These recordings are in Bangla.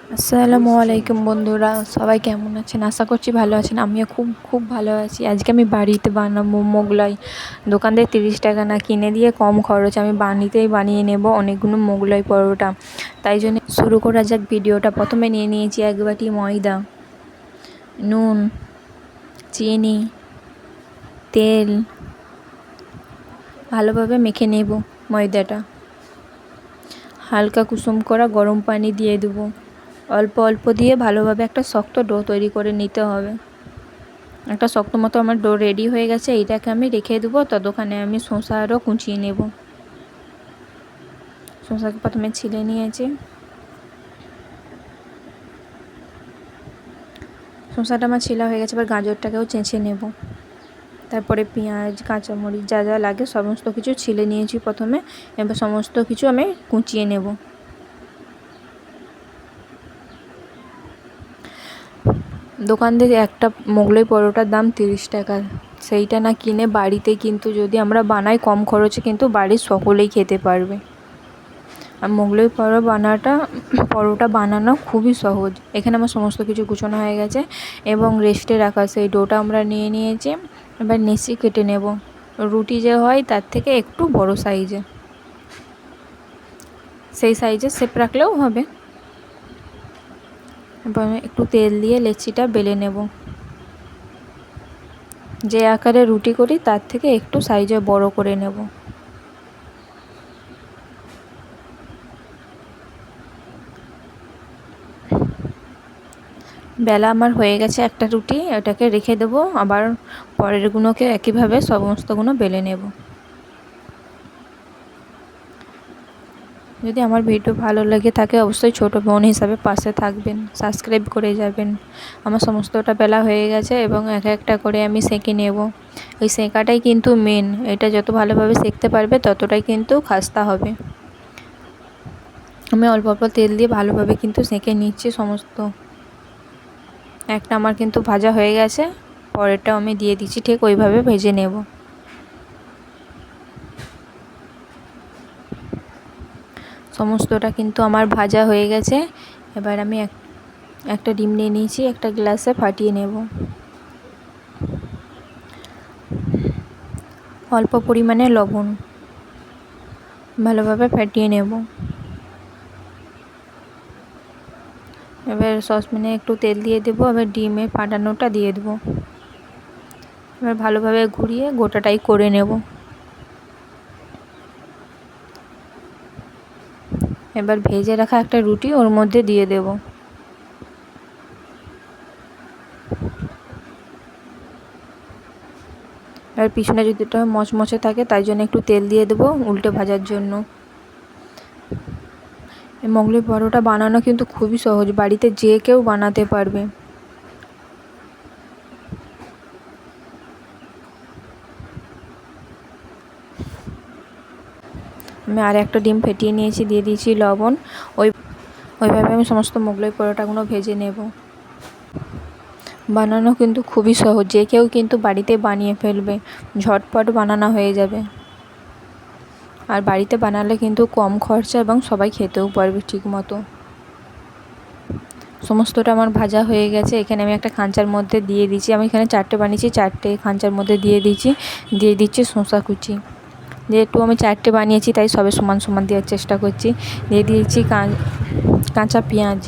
আসসালামু আলাইকুম বন্ধুরা, সবাই কেমন আছেন? আশা করছি ভালো আছেন। আমিও খুব খুব ভালো আছি। আজকে আমি বাড়িতে বানাবো মোগলাই। দোকান থেকে 30 টাকা না কিনে দিয়ে কম খরচ আমি বাড়িতেই বানিয়ে নেব অনেকগুলো মোগলাই পরোটা। তাই জন্য শুরু করা যাক ভিডিওটা। প্রথমে নিয়ে নিয়েছি 1 বাটি ময়দা, নুন, চিনি, তেল। ভালোভাবে মেখে নেব ময়দাটা। হালকা কুসুম করা গরম পানি দিয়ে দেবো। অল্প অল্প দিয়ে ভালোভাবে একটা শক্ত ডো তৈরি করে নিতে হবে। একটা শক্ত মতো আমার ডো রেডি হয়ে গেছে। এইটাকে আমি রেখে দেবো। ততক্ষণে আমি শসা আরও কুচিয়ে নেব। শসাকে প্রথমে ছিলে নিয়েছি। শসাটা আমার ছিলা হয়ে গেছে। এবার গাজরটাকেও চেঁচে নেব। তারপরে পেঁয়াজ, কাঁচামরিচ যা যা লাগে সমস্ত কিছু ছিলে নিয়েছি প্রথমে। এবার সমস্ত কিছু আমি কুচিয়ে নেব। দোকান থেকে একটা মোগলাই পরোটার দাম 30 টাকা। সেইটা না কিনে বাড়িতে কিন্তু যদি আমরা বানাই কম খরচে কিন্তু বাড়ির সকলেই খেতে পারবে। আর মোগলাই পরোটা বানানো খুবই সহজ। এখানে আমার সমস্ত কিছু গুছানো হয়ে গেছে এবং রেস্টে রাখা সেই ডোটা আমরা নিয়ে নিয়েছি। এবার নেসি কেটে নেব। রুটি যে হয় তার থেকে একটু বড় সাইজে, সেই সাইজে শেপ রাখলেও হবে। এবার একটু তেল দিয়ে লেচিটা বেলে নেব। যে আকারে রুটি করি তার থেকে একটু সাইজে বড় করে নেব। বেলা আমার হয়ে গেছে একটা রুটি, ওটাকে রেখে দেবো। আবার পরেরগুলোকে একইভাবে সমস্তগুলো বেলে নেব। যদি আমার ভিডিও ভালো লেগে থাকে অবশ্যই ছোটো বোন হিসাবে পাশে থাকবেন, সাবস্ক্রাইব করে যাবেন। আমার সমস্তটা বেলা হয়ে গেছে এবং এক একটা করে আমি সেঁকে নেব। এই সেঁকাটাই কিন্তু মেন। এটা যত ভালোভাবে সেঁকতে পারবে ততটাই কিন্তু খাস্তা হবে। আমি অল্প অল্প তেল দিয়ে ভালোভাবে কিন্তু সেঁকে নিচ্ছি সমস্ত। একটা আমার কিন্তু ভাজা হয়ে গেছে, পরেরটাও আমি দিয়ে দিচ্ছি। ঠিক ওইভাবে ভেজে নেব। সমস্তটা কিন্তু আমার ভাজা হয়ে গেছে। এবার আমি একটা ডিম নিয়ে নিয়েছি, একটা গ্লাসে ফাটিয়ে নেব। অল্প পরিমাণে লবণ, ভালোভাবে ফাটিয়ে নেব। এবার সসপ্যানে একটু তেল দিয়ে দেবো। এবার ডিমে ফাটানোটা দিয়ে দেবো। এবার ভালোভাবে ঘুরিয়ে গোটাটাই করে নেব। এবার ভেজে রাখা একটা রুটি ওর মধ্যে দিয়ে দেব। আর পিছনে যদি এটা মচমচে থাকে তাই জন্য একটু তেল দিয়ে দেবো উল্টে ভাজার জন্য। এই মোগলাই পরোটা বানানো কিন্তু খুবই সহজ, বাড়িতে যে কেউ বানাতে পারবে। আমি আর একটা ডিম ফেটিয়ে নিয়েছি, দিয়ে দিয়েছি লবণ। ওইভাবে আমি সমস্ত মোগলাই পরোটাগুলো ভেজে নেব। বানানো কিন্তু খুবই সহজ, যে কেউ কিন্তু বাড়িতে বানিয়ে ফেলবে। ঝটপট বানানো হয়ে যাবে। আর বাড়িতে বানালে কিন্তু কম খরচা এবং সবাই খেতেও পারবে ঠিক মতো। সমস্তটা আমার ভাজা হয়ে গেছে। এখানে আমি একটা খাঁচার মধ্যে দিয়ে দিচ্ছি। আমি এখানে 4টে বানিয়েছি, 4টে খাঁচার মধ্যে দিয়ে দিচ্ছি শসা কুচি। যেহেতু আমি 4টে বানিয়েছি তাই সবে সমান সমান দেওয়ার চেষ্টা করছি। দিয়ে দিয়েছি কাঁচা পেঁয়াজ,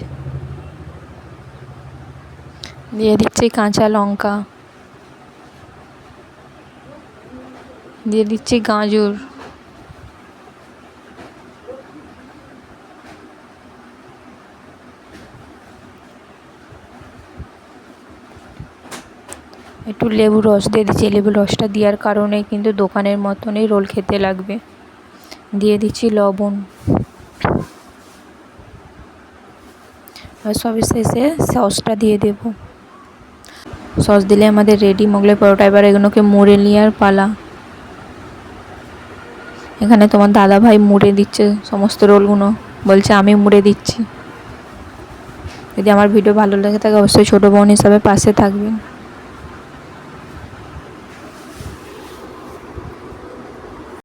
দিয়ে দিচ্ছি কাঁচা লঙ্কা, দিয়ে দিচ্ছি গাজর, একটু লেবু রস দিয়ে দিচ্ছি। লেবু রসটা দেওয়ার কারণে কিন্তু দোকানের মতনই রোল খেতে লাগবে। দিয়ে দিচ্ছি লবণ। আর সবশেষে সসটা দিয়ে দেব। সস দিলে আমাদের রেডি মোগলাই পরোটা। এবার এগুলোকে মুড়ে নেওয়ার পালা। এখানে তোমার দাদা ভাই মুড়ে দিচ্ছে সমস্ত রোলগুলো, বলছে আমি মুড়ে দিচ্ছি। যদি আমার ভিডিও ভালো লেগে থাকে অবশ্যই ছোটো বোন হিসাবে পাশে থাকবেন।